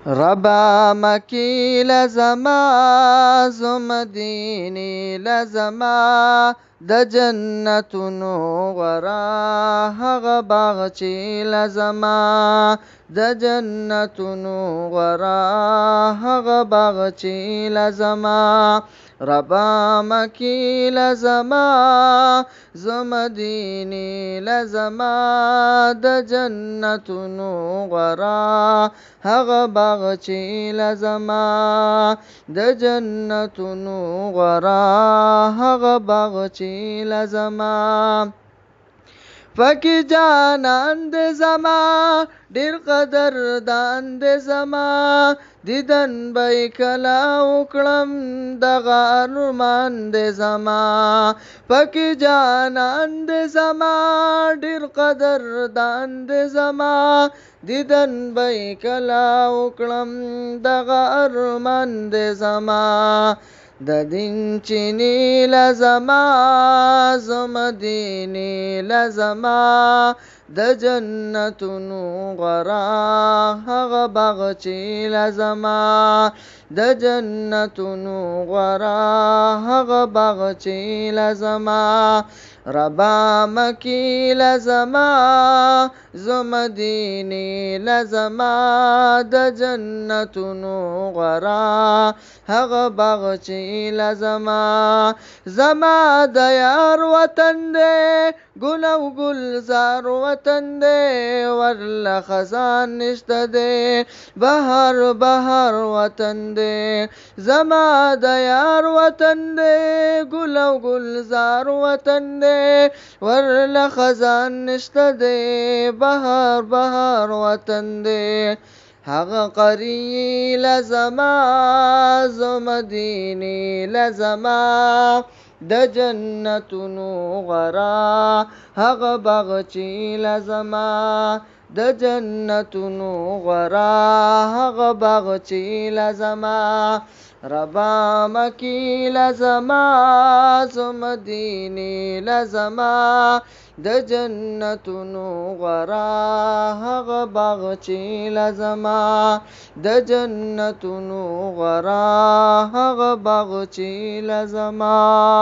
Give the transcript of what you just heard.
ربا مکی لزما زمدینی لزما د جنتونو غرا هغه باغ چې لزما د جنتونو غرا هغه باغ چې لزما ربا مکی لزما زمدینی لزما د جنتونو غرا هغه باغ چې لزما د جنتونو غرا هغه باغ چې لزما پکې جانان دې زما ډېر قدردان دې زما دیدن به کله وکړم دغه ارمان دې زما پکې جانان دې زما ډېر قدردان دې زما دیدن به کله وکړم دغه ارمان دې زما د دین چینی لزما زمدینی لزما د جنتونو غرا هغه باغ چې لزما د جنتونو غرا هغه باغ چې لزما ربا مکی لزما زمدینی لزما د جنتونو غرا هغه باغ چې لزما زما د یار وطن دی ګل او ګلزار وطن دی ورله خزان نشته دی بهار بهار وطن دی زما د یار وطن دی ګل او گلزار وطن دی ورله خزان نشته دی بهار بهار وطن دی هغه قری لزما زمدینی لزما د جنتونو غرا هغه باغ چې لزما د جنتونو غرا هغه باغ چې لزما ربا مکی لزما زمدینی لزما د جنتونو غرا هغه باغ چې لزما د جنتونو غرا هغه باغ چې لزما